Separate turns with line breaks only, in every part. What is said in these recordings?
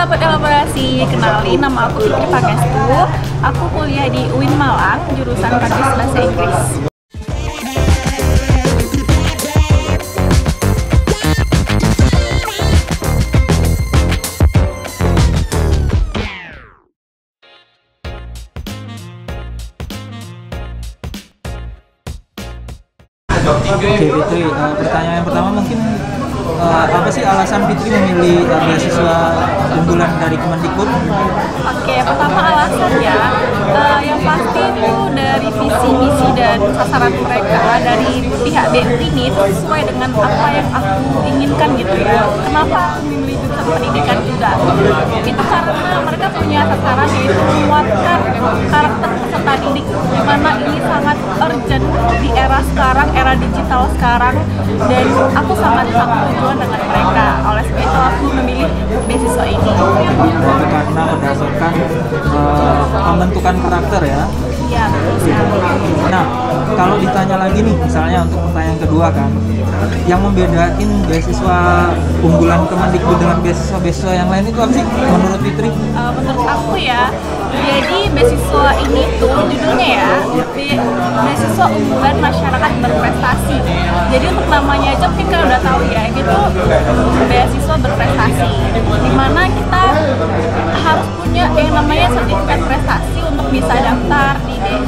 sahabat elaborasi, kenalin nama aku Fitri Pangestu. Aku kuliah di UIN Malang, jurusan Kadis Bahasa Inggris.
Oke Fitri, pertanyaan yang pertama mungkin apa sih alasan Fitri memilih beasiswa unggulan dari Kemendikbud?
Oke, pertama alasan ya, yang pasti itu dari visi misi dan sasaran mereka dari pihak BU ini itu sesuai dengan apa yang aku inginkan gitu ya. Kenapa aku memilih jurusan pendidikan juga? Itu karena mereka punya sasaran yaitu menguatkan karakter peserta didik, di mana ini sangat urgent di era sekarang, era digital sekarang, dan aku sangat tujuan dengan mereka. Oleh sebab itu aku memilih beasiswa ini.
Berarti karena berdasarkan pembentukan karakter ya?
Iya, betul sekali.
Nah, kalau ditanya lagi nih, misalnya untuk pertanyaan kedua kan, yang membedakan beasiswa unggulan Kemendikbud dengan beasiswa yang lain itu apa sih menurut Fitri?
Menurut aku ya, jadi beasiswa ini tuh judulnya ya, beasiswa unggulan masyarakat berprestasi. Jadi untuk namanya aja mungkin kalian udah tahu ya, ini tuh beasiswa berprestasi, dimana kita harus punya yang namanya sertifikat prestasi untuk bisa daftar di DI.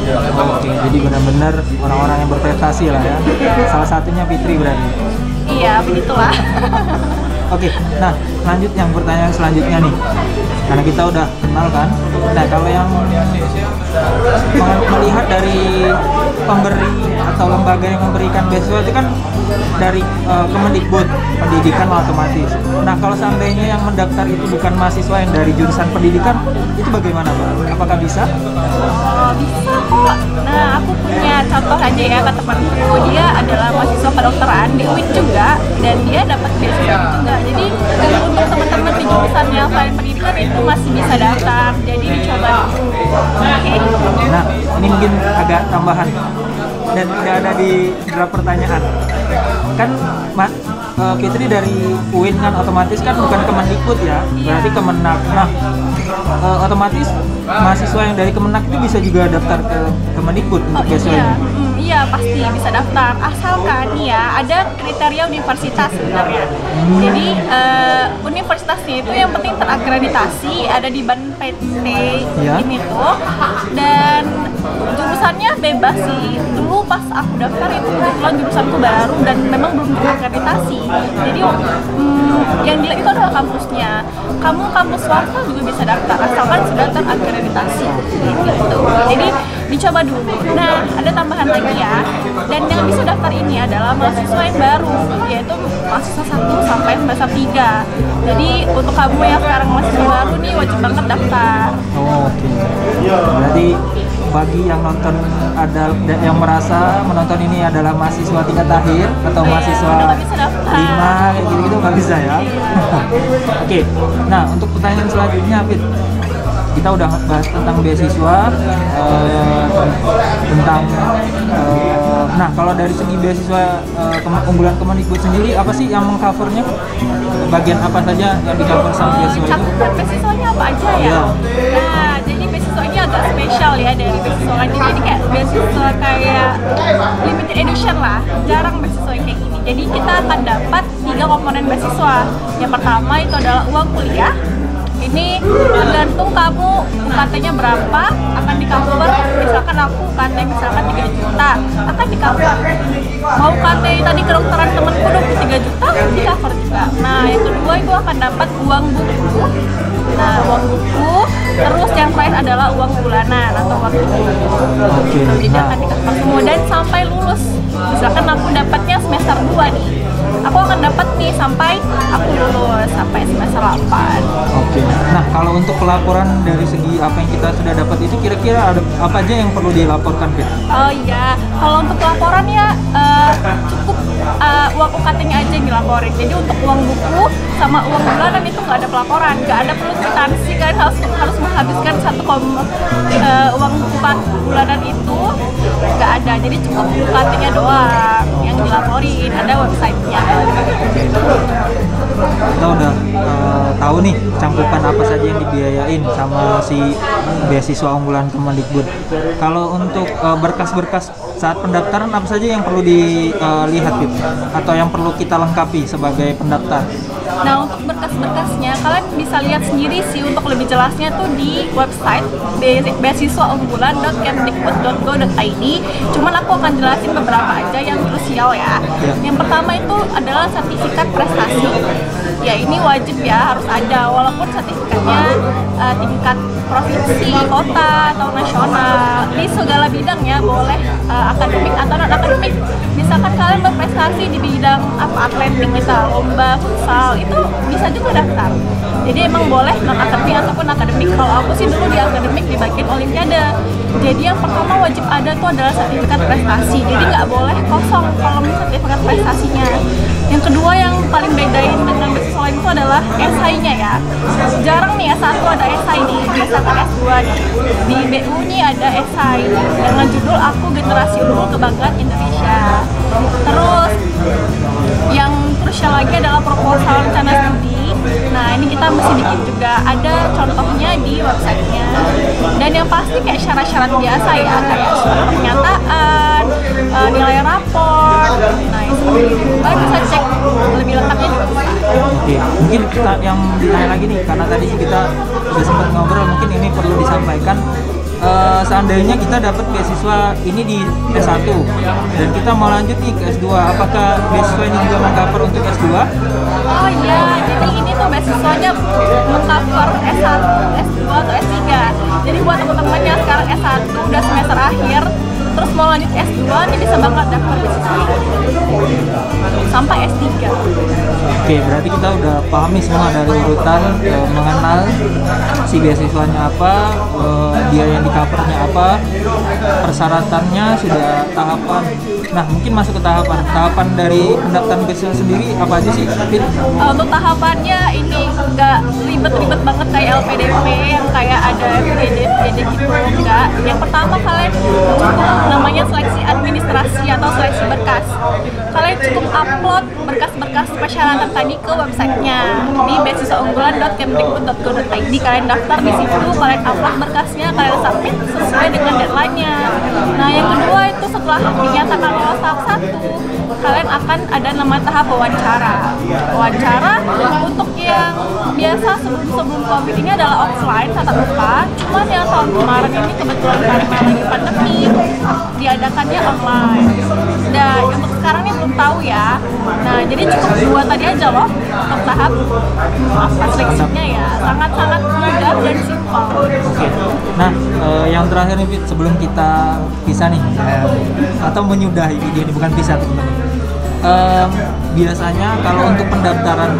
Oke, jadi benar-benar orang-orang yang berprestasi lah ya. Salah satunya Fitri berarti.
Iya, begitulah.
Oke, nah lanjut yang pertanyaan selanjutnya nih. Karena kita udah kenal kan. Nah, kalau yang melihat dari pemberi atau lembaga yang memberikan beasiswa itu kan dari Kemendikbud, pendidikan otomatis. Nah, kalau seandainya yang mendaftar itu bukan mahasiswa yang dari jurusan pendidikan, itu bagaimana Mbak? Apakah bisa?
Oh, bisa kok. Nah, aku punya contoh aja ya ke temanku. Dia adalah mahasiswa kedokteran di UIN juga, dan dia dapat beasiswa juga. Jadi untuk teman-teman di jurusan yang selain pendidikan itu masih bisa daftar. Jadi dicoba. Oke.
Nah, ini mungkin agak tambahan dan tidak ada di draft pertanyaan. Kan Fitri dari UIN kan otomatis kan bukan Kemendikbud ya, berarti Kemenak. Nah, otomatis mahasiswa yang dari Kemenak itu bisa juga daftar ke Kemendikbud untuk beasiswa ini.
Iya, pasti bisa daftar, asalkan ya ada kriteria universitas sebenarnya. Jadi universitasnya itu yang penting terakreditasi, ada di BANPT ini tuh, dan jurusannya bebas sih. Dulu pas aku daftar itu kebetulan jurusanku baru dan memang belum terakreditasi. Jadi yang dilihat itu adalah kampusnya. Kamu kampus swasta juga bisa daftar, asalkan sudah terakreditasi gitu. Jadi dicoba dulu. Nah, ada tambahan lagi ya. Dan yang bisa daftar ini adalah mahasiswa yang baru, yaitu mahasiswa 1 sampai semester 3. Jadi untuk kamu yang sekarang mahasiswa baru nih wajib banget daftar.
Oke. Berarti bagi yang nonton yang merasa menonton ini adalah mahasiswa tingkat akhir atau mahasiswa 5 kayak gitu nggak bisa ya. Oke. Nah, untuk pertanyaan selanjutnya Fit, kita udah bahas tentang beasiswa, tentang nah kalau dari segi beasiswa unggulan Kemendikbud sendiri apa sih yang mengcovernya, bagian apa saja yang di-cover sama beasiswa itu?
Cakupan beasiswanya apa aja ya? Nah, jadi beasiswanya agak spesial ya dari beasiswa lain. Jadi ini kayak beasiswa kayak limited edition lah, jarang beasiswa yang kayak gini. Jadi kita akan dapat 3 komponen beasiswa. Yang pertama itu adalah uang kuliah. Ini tergantung kamu UKT-nya berapa, akan di-cover. Misalkan aku UKT misalkan 3 juta, akan di-cover. Mau UKT tadi kedokteran temenku 23 juta, di-cover juga. Nah, yang kedua itu akan dapat uang buku. Nah, uang buku. Terus yang terakhir adalah uang bulanan atau uang buku. Jadi akan di-cover semua dan sampai lulus. Misalkan aku dapatnya semester 2 nih, aku akan dapat nih sampai aku lulus sampai semester 8.
Oke. Nah, kalau untuk pelaporan dari segi apa yang kita sudah dapat itu kira-kira ada apa aja yang perlu dilaporkan, Fit?
Oh iya, kalau untuk pelaporan ya cukup uang UKT-nya aja yang dilaporin. Jadi untuk uang buku sama uang bulanan itu nggak ada pelaporan, nggak ada perlu kwitansi, kan harus menghabiskan uang buku bulanan itu nggak ada. Jadi cukup UKT-nya doang yang dilaporin, ada websitenya.
Kita udah tahu nih cakupan apa saja yang dibiayain sama si beasiswa unggulan Kemendikbud. Kalau untuk berkas-berkas saat pendaftaran apa saja yang perlu dilihat gitu atau yang perlu kita lengkapi sebagai pendaftar?
Nah, untuk berkas-berkasnya kalian bisa lihat sendiri sih, untuk lebih jelasnya tuh di website beasiswaunggulan.kemdikbud.go.id. Cuman aku akan jelasin beberapa aja yang krusial ya. Yang pertama itu adalah sertifikat prestasi. Ya ini wajib ya, harus ada, walaupun sertifikatnya tingkat provinsi, kota, atau nasional, di segala bidang ya, boleh akademik atau non akademik. Misalkan kalian berprestasi di bidang atletik kita, lomba futsal, itu bisa juga daftar. Jadi emang boleh non akademik ataupun akademik. Kalau aku sih dulu di akademik di bagian olimpiade. Jadi yang pertama wajib ada tuh adalah sertifikat prestasi. Jadi nggak boleh kosong kolom sertifikat prestasinya. Yang kedua yang paling bedain dengan beasiswa lain itu adalah esainya ya. Jarang nih S1 ada esai nih, biasakan S2 nih. Di BU nih ada esai dengan judul Aku Generasi Unggul Kebanggaan Indonesia. Terus yang krusial lagi adalah proposal rencana studi. Nah ini kita mesti bikin juga, ada contohnya di websitenya. Dan yang pasti kayak syarat-syarat biasa ya, kayak surat pernyataan, nilai rapor. Nah seperti itu, kalian bisa cek lebih lengkapnya di website.
Oke, mungkin kita yang ditanya lagi nih, karena tadi kita sudah sempat ngobrol, mungkin ini perlu disampaikan. Seandainya kita dapat beasiswa ini di S1 dan kita mau lanjut nih ke S2, apakah beasiswa ini juga meng-cover untuk S2?
Oh iya, jadi ini tuh beasiswanya meng-cover S1, S2, atau S3. Jadi buat teman-teman yang sekarang S1 udah semester akhir, terus mau lanjut S2, ini bisa banget daftar beasiswa sampai S3.
Oke, berarti kita udah pahami semua dari urutan mengenal si beasiswanya apa, dia yang di covernya apa, persyaratannya, sudah tahapan. Nah, mungkin masuk ke tahapan dari pendaftaran beasiswa sendiri apa aja sih, Fit?
Untuk tahapannya ini nggak ribet-ribet banget kayak LPDP yang kayak ada FGD gitu, enggak. Yang pertama kalian cukup namanya seleksi administrasi atau seleksi berkas. Kalian cukup upload berkas-berkas persyaratan tadi ke websitenya di beasiswaunggulan.kemdikbud.go.id. Kalian daftar di situ, kalian upload berkasnya, kalian submit sesuai dengan deadline-nya. Nah yang kedua itu setelah dinyatakan lolos tahap 1, kalian akan ada nama tahap wawancara. Wawancara untuk yang biasa sebelum COVID ini adalah offline, tatap muka. Cuman yang tahun kemarin ini kebetulan karena lagi pandemi, diadakannya online. Dan untuk sekarang ini belum tahu ya. Nah jadi cukup 2 tadi aja loh untuk tahap seleksinya ya. Sangat-sangat mudah dan simpel.
Oke. Nah, yang terakhir nih Fit, sebelum kita pisah nih, atau menyudahi video ini, bukan pisah teman-teman. Biasanya kalau untuk pendaftaran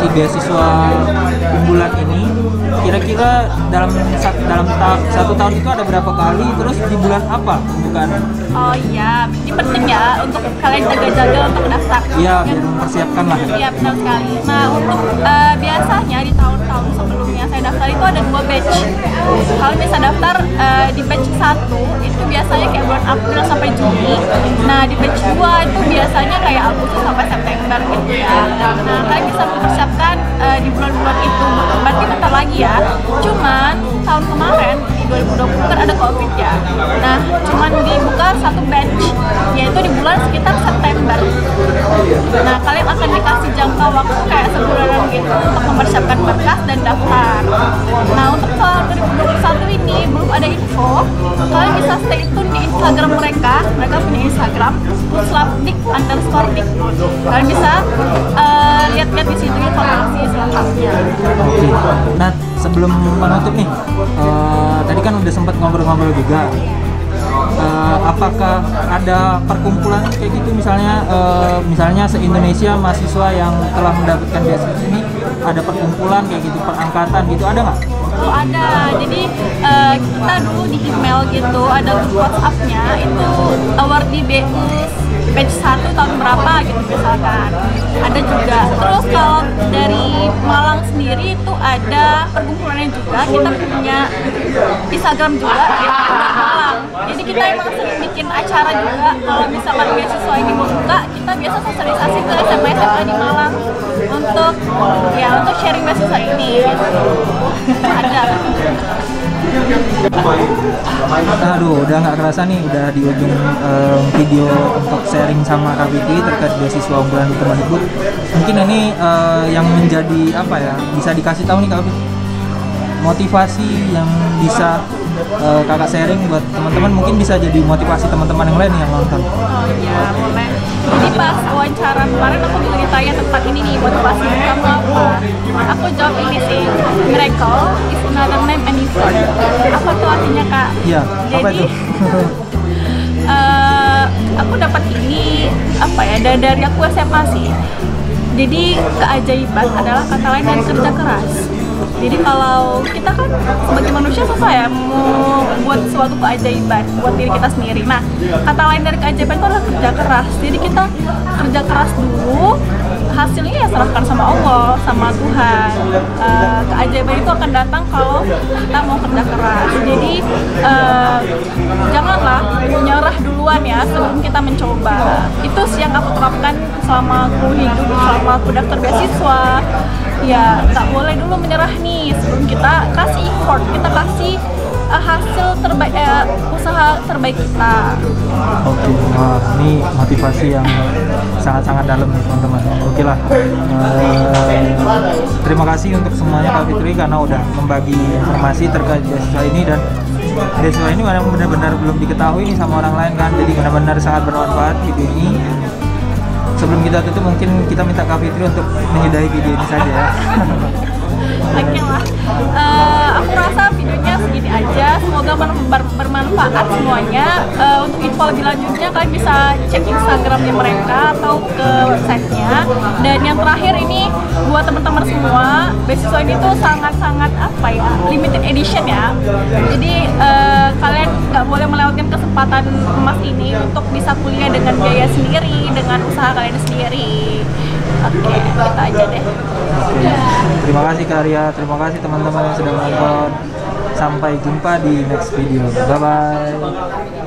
si beasiswa unggulan ini, kira-kira dalam satu tahun itu ada berapa kali, terus di bulan apa bukan?
Oh iya, ini penting ya untuk kalian jaga-jaga untuk daftar.
Iya, biar mempersiapkan lah.
Iya benar sekali. Nah untuk biasanya di tahun-tahun sebelumnya saya daftar itu ada 2 batch. Kalian bisa daftar di batch 1 itu biasanya kayak bulan April sampai Juni. Nah di batch 2 itu biasanya kayak Agustus sampai September gitu ya. Nah kalian bisa mempersiapkan di bulan-bulan itu. Berarti bentar lagi ya. Cuman tahun kemarin di 2020 kan ada COVID ya. Nah cuman dibuka 1 batch, yaitu di bulan sekitar September. Nah kalian akan dikasih jangka waktu kayak sebulanan gitu untuk mempersiapkan berkas dan daftar. Nah untuk tahun 2021 ini belum ada info. Kalian bisa stay tune di Instagram mereka punya Instagram @slapdik_dik. Kalian bisa lihat-lihat di situ informasi selengkapnya.
Oke. Nah sebelum menutup nih, tadi kan udah sempat ngobrol-ngobrol juga. Apakah ada perkumpulan kayak gitu, misalnya se-Indonesia mahasiswa yang telah mendapatkan beasiswa ini, ada perkumpulan kayak gitu, perangkatan gitu, ada nggak?
Oh ada, jadi kita dulu di email gitu, ada grup WhatsApp-nya, itu awardee BU batch 1 tahun berapa gitu misalkan, ada juga. Terus kalau dari Malang sendiri itu ada perkumpulannya juga, kita punya Instagram juga ya, Malang. Jadi kita emang sering bikin acara juga, kalau misalkan beasiswa ini mau buka, kita biasa sosialisasi ke SMA-SMA di Malang untuk untuk sharing beasiswa ini gitu. Ada.
Aduh, udah nggak kerasa nih, udah di ujung video untuk sharing sama Kak Fitri terkait beasiswa unggulan di Kemendikbud. Mungkin ini yang menjadi apa ya, bisa dikasih tahu nih Kak Fitri, motivasi yang bisa kakak sharing buat teman-teman, mungkin bisa jadi motivasi teman-teman yang lain yang nonton.
Oh iya, boleh. Jadi pas wawancara kemarin aku juga ditanya tentang ini nih, motivasi kamu apa? Aku jawab ini sih, miracle is another name and effort. Apa tuh artinya Kak?
Iya, apa
Jadi,
itu?
aku dapat ini apa ya, dari aku SMA sih. Jadi keajaiban adalah kata lain dari kerja keras. Jadi kalau kita kan sebagai manusia susah ya mau buat suatu keajaiban buat diri kita sendiri. Nah, kata lain dari keajaiban itu adalah kerja keras. Jadi kita kerja keras dulu, hasilnya ya serahkan sama Allah, sama Tuhan. Keajaiban itu akan datang kalau kita mau kerja keras. Jadi janganlah menyerah duluan ya sebelum kita mencoba. Itu sih yang aku terapkan selama aku hidup, selama aku daftar beasiswa. Ya nggak boleh dulu menyerah nih sebelum kita kasih effort, kita kasih hasil terbaik, usaha terbaik kita.
Oke, wah ini motivasi yang sangat-sangat dalam nih teman-teman. Oke lah, terima kasih untuk semuanya Kak Fitri karena udah membagi informasi terkait beasiswa ini, dan beasiswa ini memang benar-benar belum diketahui nih sama orang lain kan, jadi benar-benar sangat bermanfaat video ini. Sebelum kita tutup, mungkin kita minta Kak Fitri untuk menyudahi video ini saja ya.
Oke lah, aku rasa videonya segini aja. Semoga bermanfaat semuanya. Untuk info lebih lanjutnya kalian bisa cek Instagramnya mereka atau ke websitenya. Dan yang terakhir ini buat teman-teman semua, beasiswa ini tuh sangat-sangat apa ya, limited edition ya. Jadi kalian nggak boleh melewatkan kesempatan emas ini untuk bisa kuliah dengan biaya sendiri, dengan usaha kalian sendiri. Oke, kita aja deh.
Terima kasih Kak Arya, terima kasih teman-teman yang sudah menonton. Sampai jumpa di next video. Bye bye.